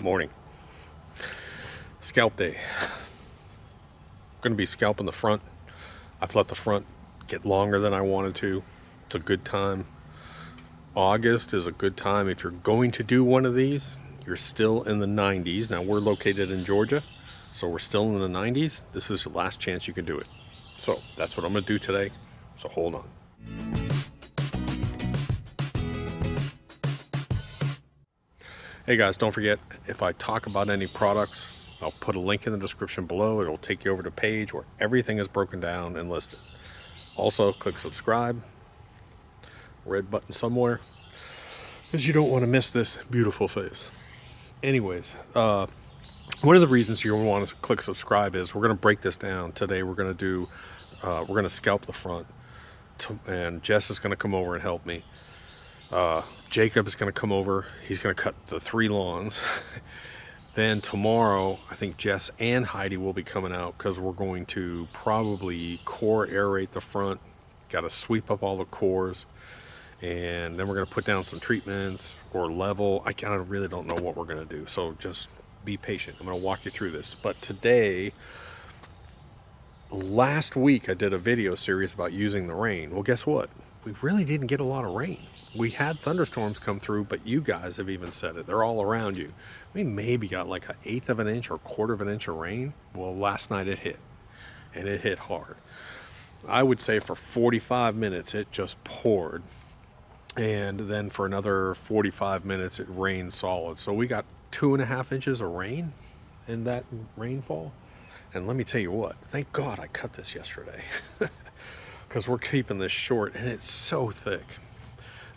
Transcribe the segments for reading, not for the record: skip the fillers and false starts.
Morning. Scalp day. Going to be scalping the front. I've let the front get longer than I wanted to. It's a good time. August is a good time if you're going to do one of these. You're still in the 90s. Now we're located in Georgia, so we're still in the 90s. This is your last chance you can do it. So that's what I'm going to do today. So hold on. Hey guys, don't forget, if I talk about any products, I'll put a link in the description below. It'll take you over to a page where everything is broken down and listed. Also, click subscribe, red button somewhere, because you don't want to miss this beautiful face. Anyways, one of the reasons you want to click subscribe is we're going to break this down. Today we're going to scalp the front, and Jess is going to come over and help me. Jacob is going to come over. He's going to cut the 3 lawns. Then tomorrow, I think Jess and Heidi will be coming out because we're going to probably core aerate the front. Got to sweep up all the cores. And then we're going to put down some treatments or level. I really don't know what we're going to do. So just be patient. I'm going to walk you through this. But today, last week I did a video series about using the rain. Well, guess what? We really didn't get a lot of rain. We had thunderstorms come through, but you guys have even said it. They're all around you. We maybe got like 1/8 of an inch or 1/4 of an inch of rain. Well, last night it hit, and it hit hard. I would say for 45 minutes it just poured, and then for another 45 minutes it rained solid. So we got 2.5 inches of rain in that rainfall. And let me tell you what, thank God I cut this yesterday, because we're keeping this short, and it's so thick.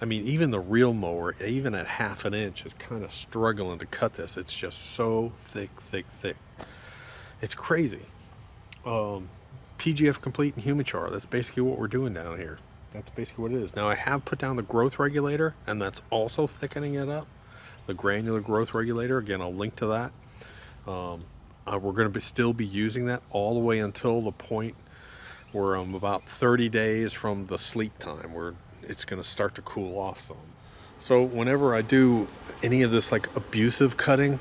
I mean, even the real mower, even at 1/2 inch, is kind of struggling to cut this. It's just so thick. It's crazy. PGF complete and Humichar. That's basically what we're doing down here. That's basically what it is. Now I have put down the growth regulator, and that's also thickening it up. The granular growth regulator. Again, I'll link to that. We're going to still be using that all the way until the point where I'm about 30 days from the sleep time, where it's going to start to cool off some. So whenever I do any of this like abusive cutting,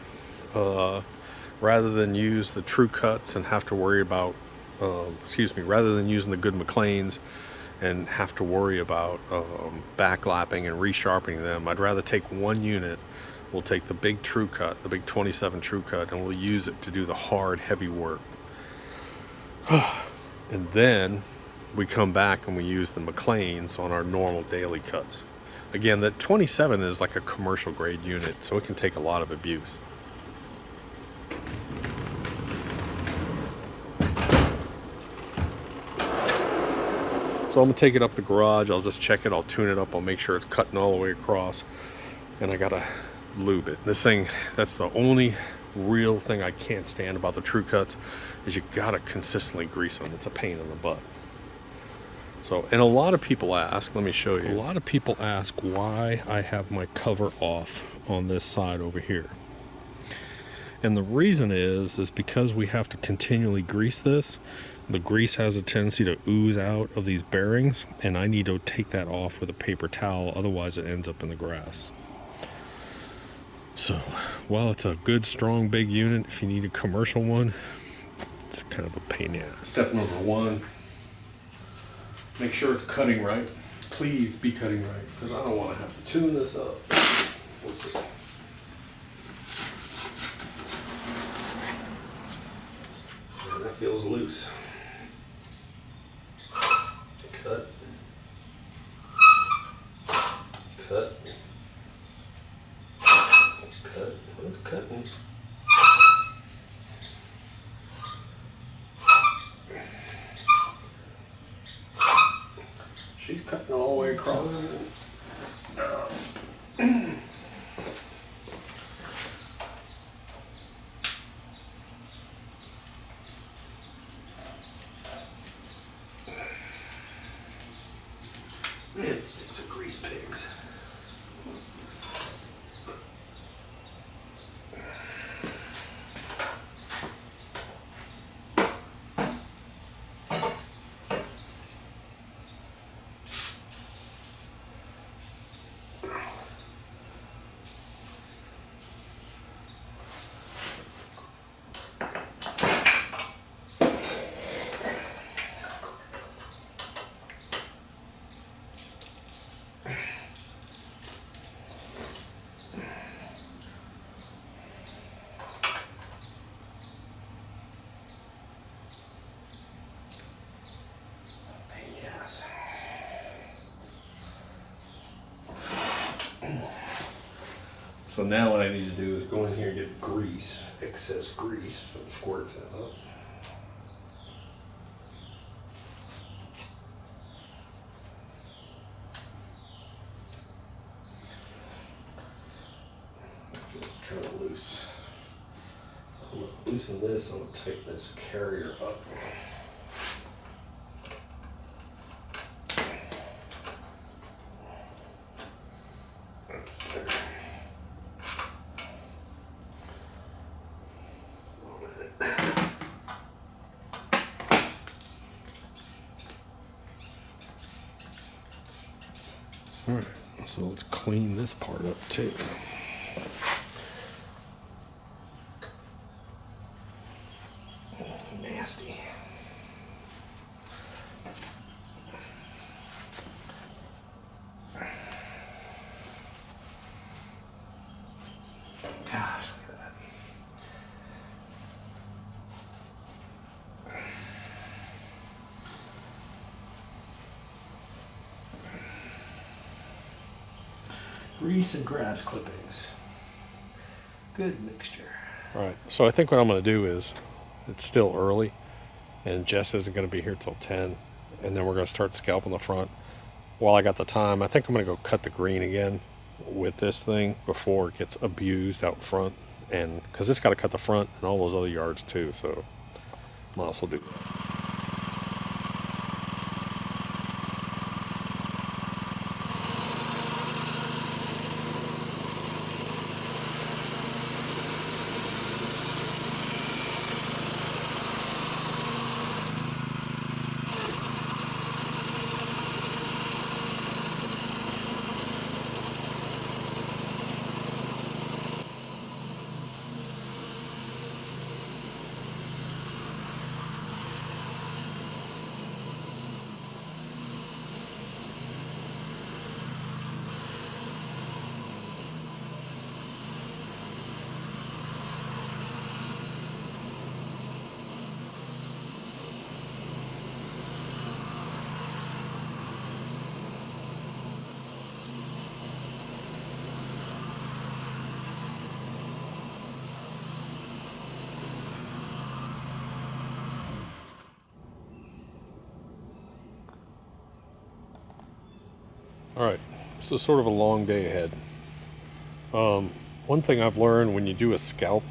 rather than use the true cuts and have to worry about, rather than using the good McLeans and have to worry about backlapping and resharpening them, I'd rather take one unit. We'll take the big true cut, the big 27 true cut, and we'll use it to do the hard, heavy work. And then we come back and we use the McLeans on our normal daily cuts. Again, that 27 is like a commercial grade unit, so it can take a lot of abuse. So I'm gonna take it up the garage. I'll just check it. I'll tune it up. I'll make sure it's cutting all the way across, and I gotta lube it. This thing, that's the only real thing I can't stand about the true cuts, is you gotta consistently grease them. It's a pain in the butt. So, and a lot of people ask, let me show you. A lot of people ask why I have my cover off on this side over here. And the reason is because we have to continually grease this. The grease has a tendency to ooze out of these bearings, and I need to take that off with a paper towel, otherwise it ends up in the grass. So, while it's a good, strong, big unit, if you need a commercial one, it's kind of a pain in the ass. Step number 1. Make sure it's cutting right. Please be cutting right, because I don't want to have to tune this up. We'll see. Man, that feels loose. Cut. Cut. Cut. It's cutting. She's cutting all the way across. Man, these things are grease pigs. So now what I need to do is go in here and get grease, excess grease, and squirts it up. It's kind of loose. So I'm going to loosen this, I'm going to tighten this carrier up. Alright, so let's clean this part up too. Nasty. Gosh, look at that. Grease and grass clippings. Good mixture. All right, so I think what I'm going to do is, it's still early, and Jess isn't going to be here till 10, and then we're going to start scalping the front. While I got the time, I think I'm going to go cut the green again with this thing before it gets abused out front, and because it's got to cut the front and all those other yards too, so I'll also do that. All right, so sort of a long day ahead. One thing I've learned when you do a scalp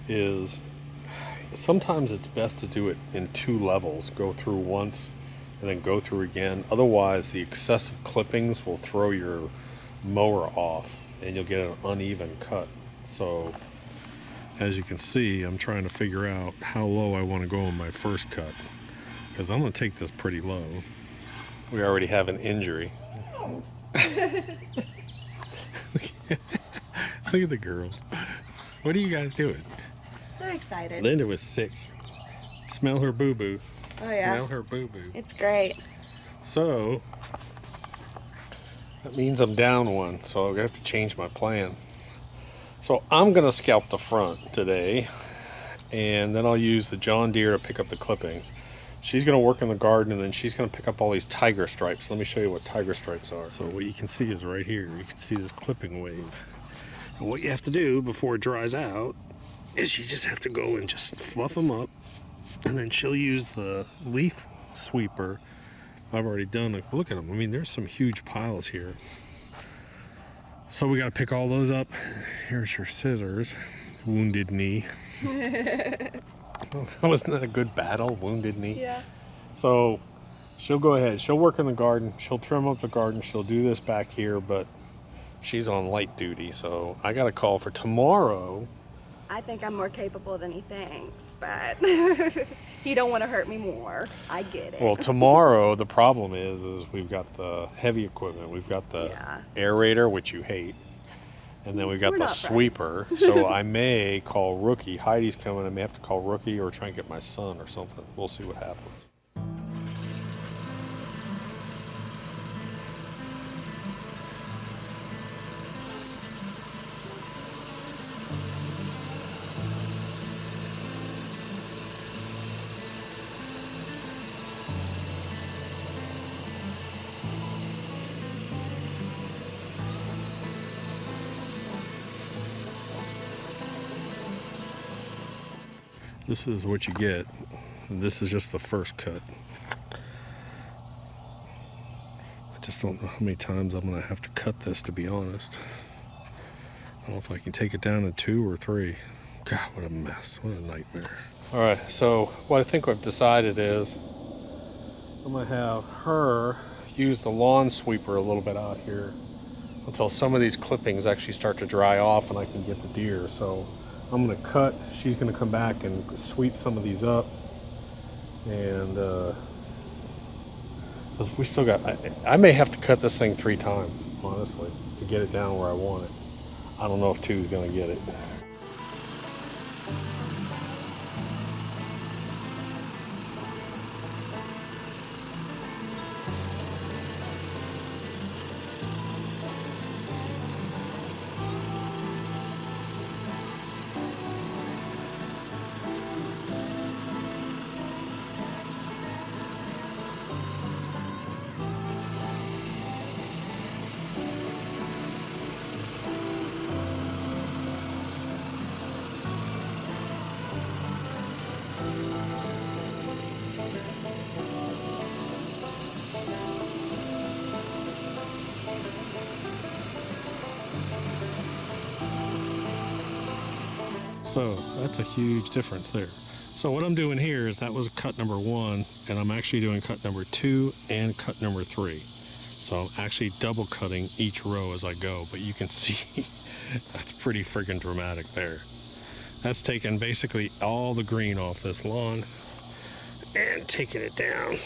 is sometimes it's best to do it in 2 levels. Go through once and then go through again. Otherwise, the excessive clippings will throw your mower off and you'll get an uneven cut. So as you can see, I'm trying to figure out how low I want to go in my first cut, because I'm going to take this pretty low. We already have an injury. Look at the girls. What are you guys doing? They're excited. Linda was sick. Smell her boo-boo. Oh yeah. Smell her boo-boo. It's great. So, that means I'm down one, so I have to change my plan. So I'm gonna scalp the front today, and then I'll use the John Deere to pick up the clippings. She's gonna work in the garden, and then she's gonna pick up all these tiger stripes. Let me show you what tiger stripes are. So what you can see is right here. You can see this clipping wave. And what you have to do before it dries out is you just have to go and just fluff them up, and then she'll use the leaf sweeper. I've already done it. Look at them. I mean, there's some huge piles here. So we got to pick all those up. Here's your scissors. Wounded knee. Wasn't that a good battle? Wounded knee. Yeah. So she'll go ahead. She'll work in the garden. She'll trim up the garden. She'll do this back here, but she's on light duty. So I got a call for tomorrow. I think I'm more capable than he thinks, but he don't want to hurt me more. I get it. Well, tomorrow the problem is we've got the heavy equipment. We've got the aerator, which you hate, and then we've got the sweeper. So I may call Rookie. Heidi's coming. I may have to call Rookie or try and get my son or something. We'll see what happens. This is what you get. This is just the first cut. I just don't know how many times I'm gonna have to cut this, to be honest. I don't know if I can take it down to 2 or 3. God, what a mess, what a nightmare. All right, so what I think I've decided is I'm gonna have her use the lawn sweeper a little bit out here until some of these clippings actually start to dry off and I can get the deer. So I'm gonna cut, she's gonna come back and sweep some of these up. And we still got, I may have to cut this thing 3 times, honestly, to get it down where I want it. I don't know if 2 is gonna get it. So that's a huge difference there. So what I'm doing here is that was cut number 1, and I'm actually doing cut number 2 and cut number 3. So I'm actually double cutting each row as I go, but you can see that's pretty freaking dramatic there. That's taking basically all the green off this lawn and taking it down.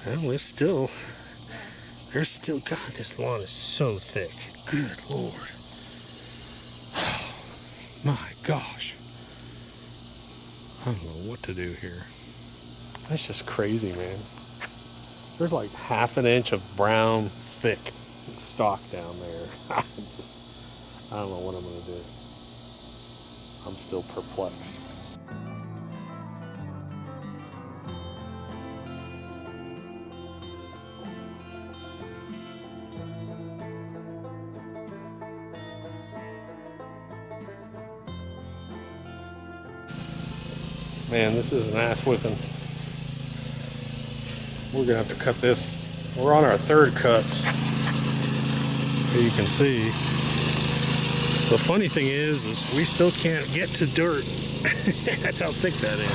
Well, there's still, God, this lawn is so thick. Good Lord. My gosh. I don't know what to do here. That's just crazy, man. There's like ½ an inch of brown, thick stalk down there. I don't know what I'm gonna do. I'm still perplexed. Man, this is an ass whipping. We're gonna have to cut this. We're on our 3rd cuts. As you can see. The funny thing is we still can't get to dirt. That's how thick that is.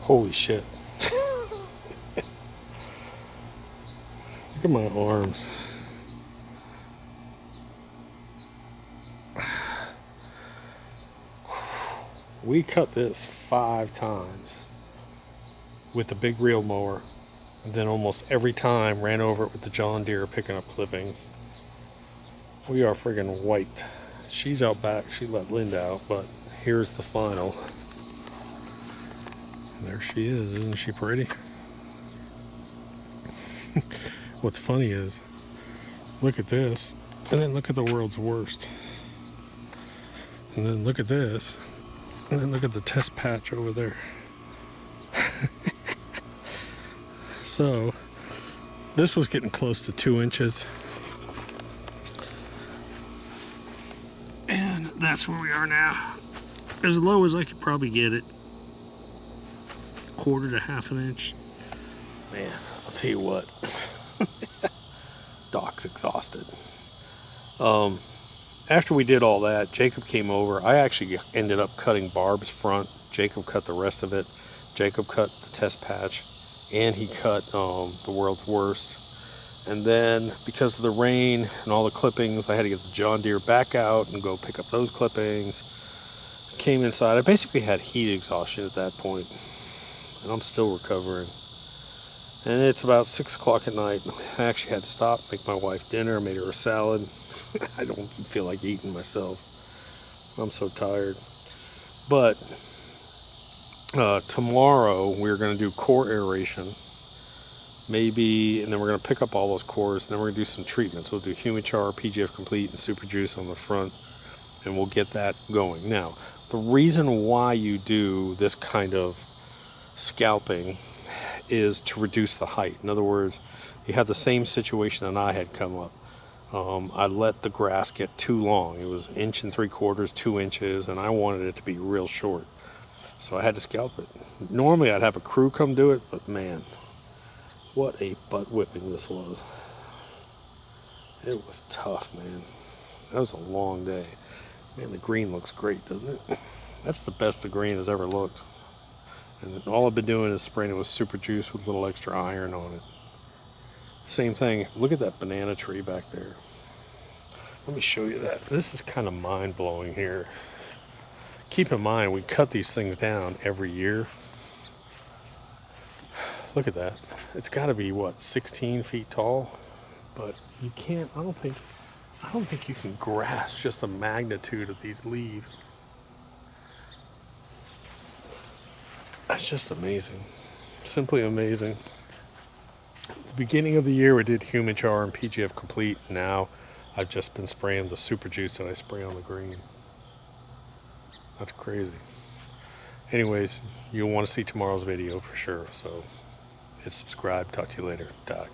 Holy shit. Look at my arms. We cut this 5 times with the big reel mower, and then almost every time ran over it with the John Deere picking up clippings. We are friggin' wiped. She's out back, she let Linda out, but here's the final. There she is, isn't she pretty? What's funny is, look at this, and then look at the world's worst. And then look at this, and then look at the test patch over there. So, this was getting close to 2 inches. And that's where we are now. As low as I could probably get it. 1/4 to ½ an inch. Man, I'll tell you what. Doc's exhausted. After we did all that, Jacob came over. I actually ended up cutting Barb's front. Jacob cut the rest of it. Jacob cut the test patch, and he cut the world's worst. And then because of the rain and all the clippings, I had to get the John Deere back out and go pick up those clippings. Came inside. I basically had heat exhaustion at that point. And I'm still recovering. And it's about 6 o'clock at night. I actually had to stop, make my wife dinner, made her a salad. I don't feel like eating myself. I'm so tired. But tomorrow we're going to do core aeration. Maybe, and then we're going to pick up all those cores, and then we're going to do some treatments. We'll do human char, PGF complete, and super juice on the front, and we'll get that going. Now, the reason why you do this kind of scalping is to reduce the height. In other words, you have the same situation that I had come up. I let the grass get too long. It was 1 3/4, 2 inches, and I wanted it to be real short. So I had to scalp it. Normally I'd have a crew come do it, but man, what a butt whipping this was. It was tough, man. That was a long day. Man, the green looks great, doesn't it? That's the best the green has ever looked. And all I've been doing is spraying it with super juice with a little extra iron on it. Same thing, look at that banana tree back there. Let me show you that. This is kind of mind-blowing here. Keep in mind, we cut these things down every year. Look at that. It's got to be, what, 16 feet tall? But you can't, I don't think you can grasp just the magnitude of these leaves. That's just amazing. Simply amazing. At the beginning of the year, we did human char and PGF complete. Now, I've just been spraying the super juice that I spray on the green. That's crazy. Anyways, you'll want to see tomorrow's video for sure. So, hit subscribe. Talk to you later. Doc.